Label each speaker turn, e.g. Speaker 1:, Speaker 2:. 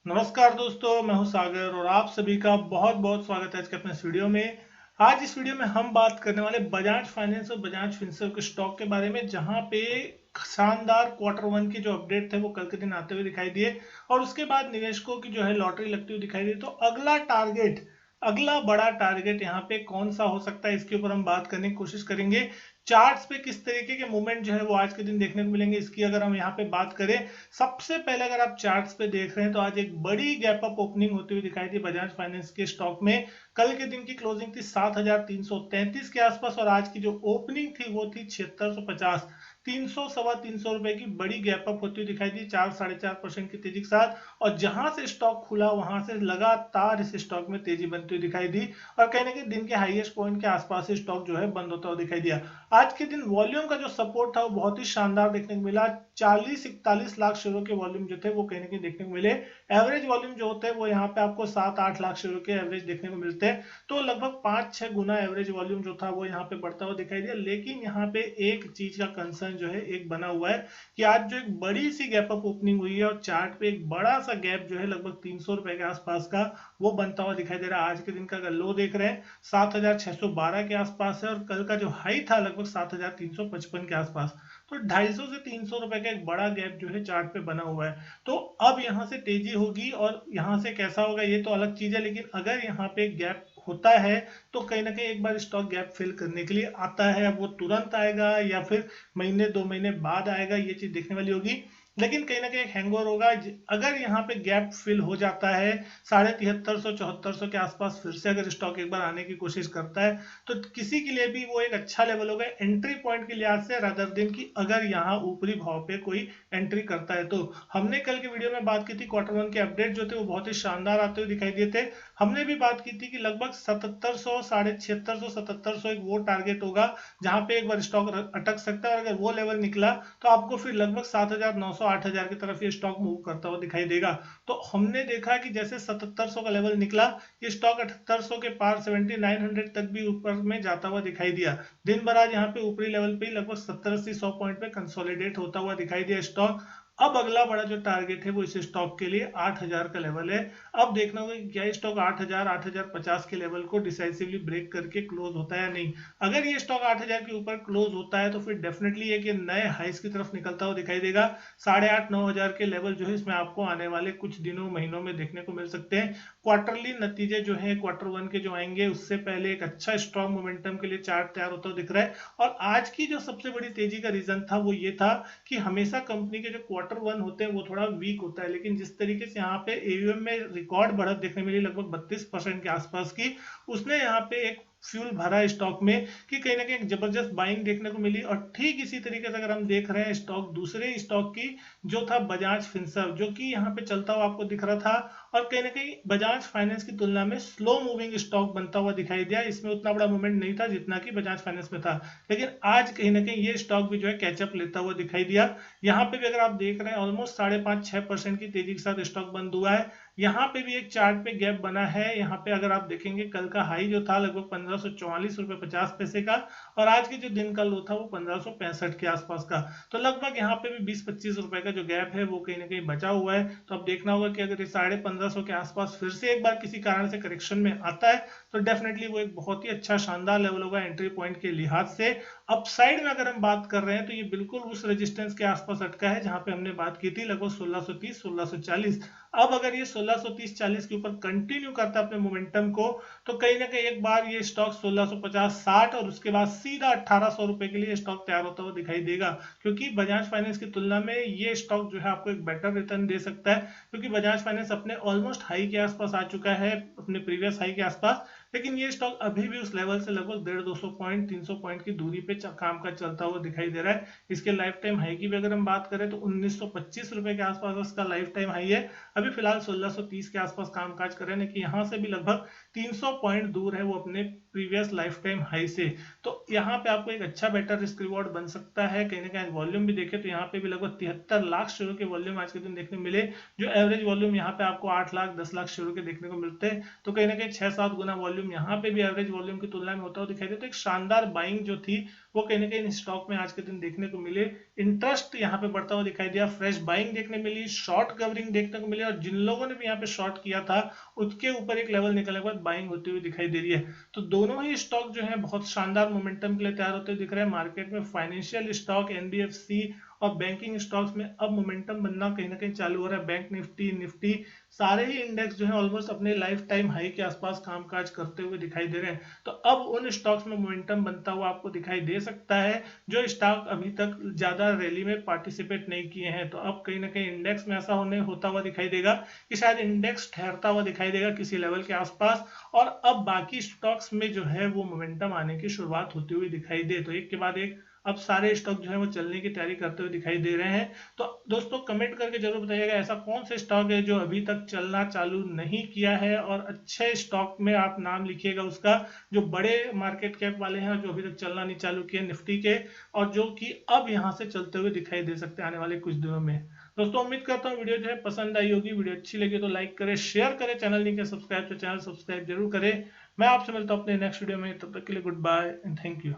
Speaker 1: नमस्कार दोस्तों, मैं हूं सागर और आप सभी का बहुत बहुत स्वागत है आज के अपने इस वीडियो में। आज इस वीडियो में हम बात करने वाले बजाज फाइनेंस और बजाज फिनसर्व के स्टॉक के बारे में, जहां पे शानदार क्वार्टर वन के जो अपडेट थे वो कल के दिन आते हुए दिखाई दिए और उसके बाद निवेशकों की जो है लॉटरी लगती हुई दिखाई दी। तो अगला बड़ा टारगेट यहाँ पे कौन सा हो सकता है, इसके ऊपर हम बात करने की कोशिश करेंगे। चार्ट्स पे किस तरीके के मूवमेंट जो है वो आज के दिन देखने को मिलेंगे, इसकी अगर हम यहाँ पे बात करें। सबसे पहले अगर आप चार्ट्स पे देख रहे हैं तो आज एक बड़ी गैप अप ओपनिंग होती हुई दिखाई दी बजाज फाइनेंस के स्टॉक में। कल के दिन की क्लोजिंग थी 7,333 के आसपास और आज की जो ओपनिंग थी वो थी 7650। 300 सवा 300 रुपए की बड़ी गैप अप होती हुई दिखाई दी 4 साढ़े 4% की तेजी के साथ। और जहां से स्टॉक खुला वहां से लगातार इस स्टॉक में तेजी बनती हुई दिखाई दी और कहीं ना कहीं दिन के हाईएस्ट पॉइंट के आसपास स्टॉक जो है बंद होता हुआ दिखाई दिया। आज के दिन वॉल्यूम का जो सपोर्ट था वो बहुत ही शानदार देखने को मिला। 40-41 लाख शेयरों के वॉल्यूम जो थे वो कहीं ना कहीं देखने को मिले। एवरेज वॉल्यूम जो होते हैं वो यहाँ पे आपको 7-8 लाख शेयरों के एवरेज देखने को मिलते हैं। तो लगभग 5-6 गुना एवरेज वॉल्यूम जो था वो यहाँ पे बढ़ता हुआ दिखाई दिया। लेकिन यहाँ पे एक चीज का कंसर्न जो है एक बना हुआ है कि आज जो एक बड़ी सी गैप अप ओपनिंग हुई है और चार्ट पे एक बड़ा सा गैप जो है लगभग 300 रुपए के आसपास का वो बनता हुआ दिखाई दे रहा है। आज के दिन का अगर लो देख रहे हैं 7,612 के आसपास है और कल का जो हाई था लगभग 7,355 के आसपास। तो 250 से 300 रुपए का एक बड़ा गैप जो है चार्ट पे बना हुआ है। तो अब यहाँ से तेजी होगी और यहाँ से कैसा होगा ये तो अलग चीज है, लेकिन अगर यहाँ पे गैप होता है तो कहीं ना कहीं एक बार स्टॉक गैप फिल करने के लिए आता है। अब वो तुरंत आएगा या फिर महीने 2 महीने बाद आएगा, ये चीज देखने वाली होगी। लेकिन कहीं ना कहीं एक हैंगओवर होगा। अगर यहाँ पे गैप फिल हो जाता है 7300-7400 के आसपास, फिर से अगर स्टॉक एक बार आने की कोशिश करता है तो किसी के लिए भी वो एक अच्छा लेवल होगा एंट्री पॉइंट के लिहाज से, रादर दिन की अगर यहाँ ऊपरी भाव पे कोई एंट्री करता है। तो हमने कल के वीडियो में बात की थी, क्वार्टर वन के अपडेट जो थे वो बहुत ही शानदार आते हुए दिखाई दिए थे। हमने भी बात की थी कि लगभग 7700, 7600, 7700 एक वो टारगेट होगा जहां पे एक बार स्टॉक अटक सकता है और अगर वो लेवल निकला तो आपको फिर लगभग 7,900, 8,000 की तरफ ये स्टॉक मूव करता हुआ दिखाई देगा। तो हमने देखा कि जैसे 7700 का लेवल निकला, ये स्टॉक 7800 के पार 7900 तक भी ऊपर में जाता हुआ दिखाई दिया। दिन भर आज यहाँ पे ऊपरी लेवल पे लगभग 70-80-100 पॉइंट पे कंसोलिडेट होता हुआ दिखाई दिया स्टॉक। अब अगला बड़ा जो टारगेट है वो इस स्टॉक के लिए 8,000 का लेवल है। अब देखना होगा कि क्या स्टॉक 8,000, 8,050 के लेवल को डिसाइसिवली ब्रेक करके क्लोज होता है या नहीं। अगर ये स्टॉक 8,000 के ऊपर क्लोज होता है तो फिर डेफिनेटली ये कि नए हाइस की तरफ निकलता हुआ दिखाई देगा। 8,500-9,000 के लेवल जो है इसमें आपको आने वाले कुछ दिनों महीनों में देखने को मिल सकते हैं। क्वार्टरली नतीजे जो है क्वार्टर वन के जो आएंगे उससे पहले एक अच्छा स्ट्रॉन्ग मोमेंटम के लिए चार्ट तैयार होता हुआ दिख रहा है। और आज की जो सबसे बड़ी तेजी का रीजन था वो ये था कि हमेशा कंपनी के जो क्वार्टर वन होते हैं वो थोड़ा वीक होता है, लेकिन जिस तरीके से यहाँ पे एयूएम में रिकॉर्ड बढ़त देखने मिली लगभग 32% के आसपास की, उसने यहाँ पे एक फ्यूल भरा स्टॉक में कि कहीं ना कहीं एक जबरदस्त बाइंग देखने को मिली। और ठीक इसी तरीके से अगर हम देख रहे हैं स्टॉक दूसरे स्टॉक की जो था बजाज फिनसर्व, जो कि यहाँ पे चलता हुआ आपको दिख रहा था और कहीं ना कहीं बजाज फाइनेंस की तुलना में स्लो मूविंग स्टॉक बनता हुआ दिखाई दिया। इसमें उतना बड़ा मूवमेंट नहीं था जितना कि बजाज फाइनेंस में था, लेकिन आज कहीं ना कहीं ये स्टॉक भी जो है कैचअप लेता हुआ दिखाई दिया। यहाँ पे भी अगर आप देख रहे हैं ऑलमोस्ट 5.5-6% की तेजी के साथ स्टॉक बंद हुआ है। यहाँ पे भी एक चार्ट पे गैप बना है। यहाँ पे अगर आप देखेंगे कल का हाई जो था लगभग 1544 रुपए 50 पैसे का और आज के जो दिन का लो था वो 1565 के आसपास का। तो लगभग यहाँ पे भी 20-25 रुपए का जो गैप है वो कहीं ना कहीं बचा हुआ है। तो अब देखना होगा कि अगर ये 1550 के आसपास फिर से एक बार किसी कारण से करेक्शन में आता है तो डेफिनेटली वो एक बहुत ही अच्छा शानदार लेवल होगा एंट्री पॉइंट के लिहाज से। अपसाइड में अगर हम बात कर रहे हैं तो ये बिल्कुल उस रेजिस्टेंस के आसपास अटका है जहां पे हमने बात की थी लगभग 1630, 1640। अब अगर ये 1630-40 के ऊपर कंटिन्यू करता है अपने मोमेंटम को तो कहीं ना कहीं एक बार ये स्टॉक 1650-60 और उसके बाद सीधा 1800 रुपए के लिए स्टॉक तैयार होता हुआ दिखाई देगा। क्योंकि बजाज फाइनेंस की तुलना में ये स्टॉक जो है आपको एक बेटर रिटर्न दे सकता है, क्योंकि बजाज फाइनेंस अपने ऑलमोस्ट हाई के आसपास आ चुका है, अपने प्रीवियस हाई के आसपास। लेकिन ये स्टॉक अभी भी उस लेवल से लगभग 150-200 पॉइंट, 300 पॉइंट की दूरी पे काम का चलता हुआ दिखाई दे रहा है। इसके लाइफ टाइम हाई की भी अगर हम बात करें तो 1925 रुपए के आसपास इसका लाइफ टाइम हाई है। अभी फिलहाल 1630 के आसपास कामकाज कर रहे हैं कि यहाँ से भी लगभग 300 पॉइंट दूर है वो अपने प्रीवियस लाइफ टाइम हाई से। तो यहाँ पे आपको एक अच्छा बेटर रिस्क रिवॉर्ड बन सकता है। कहीं ना कहीं वॉल्यूम भी देखे तो यहाँ पे भी लगभग 73 लाख शेयरों के वॉल्यूम आज के दिन देखने मिले, जो एवरेज वॉल्यूम यहाँ पे आपको 8 लाख 10 लाख शेयरों के देखने को मिलते हैं। तो कहीं ना कहीं 6-7 गुना वॉल्यूम वॉल्यूम यहाँ पे भी एवरेज वॉल्यूम की तुलना में होता हुआ दिखाई दे, तो एक शानदार बाइंग जो थी वो कहीं ना कहीं स्टॉक में आज के दिन देखने को मिले। इंटरेस्ट यहाँ पे बढ़ता हुआ दिखाई दिया, फ्रेश बाइंग देखने मिली, शॉर्ट कवरिंग देखने को मिली, और जिन लोगों ने भी यहाँ पे शॉर्ट किया था उसके ऊपर एक लेवल निकलने के बाद बाइंग होती हुई दिखाई दे रही है। तो दोनों ही स्टॉक जो है बहुत शानदार मोमेंटम के लिए तैयार होते हुए दिख रहे हैं मार्केट में। फाइनेंशियल स्टॉक, एनबीएफसी और बैंकिंग स्टॉक्स में अब मोमेंटम बनना कहीं ना कहीं चालू हो रहा है। बैंक निफ्टी, निफ्टी सारे ही इंडेक्स जो है ऑलमोस्ट अपने लाइफ टाइम हाई के आसपास कामकाज करते हुए दिखाई दे रहे हैं। तो अब उन स्टॉक्स में मोमेंटम बनता हुआ आपको दिखाई दे सकता है जो स्टॉक अभी तक ज्यादा रैली में पार्टिसिपेट नहीं किए हैं। तो अब कहीं ना कहीं इंडेक्स में ऐसा होता हुआ दिखाई देगा कि शायद इंडेक्स ठहरता हुआ दिखाई देगा किसी लेवल के आसपास, और अब बाकी स्टॉक्स में जो है वो मोमेंटम आने की शुरुआत होती हुई दिखाई दे। तो एक के बाद एक अब सारे स्टॉक जो है वो चलने की तैयारी करते हुए दिखाई दे रहे हैं। तो दोस्तों कमेंट करके जरूर बताइएगा ऐसा कौन सा स्टॉक है जो अभी तक चलना चालू नहीं किया है, और अच्छे स्टॉक में आप नाम लिखिएगा उसका जो बड़े मार्केट कैप वाले हैं जो अभी तक चलना नहीं चालू किए निफ्टी के, और जो कि अब यहाँ से चलते हुए दिखाई दे सकते हैं आने वाले कुछ दिनों में। दोस्तों उम्मीद करता हूँ वीडियो जो है पसंद आई होगी। वीडियो अच्छी लगी तो लाइक करें, शेयर करें, चैनल नहीं किया सब्सक्राइब तो चैनल सब्सक्राइब जरूर करें। मैं आपसे मिलता हूँ अपने नेक्स्ट वीडियो में, तब तक के लिए good bye and thank you.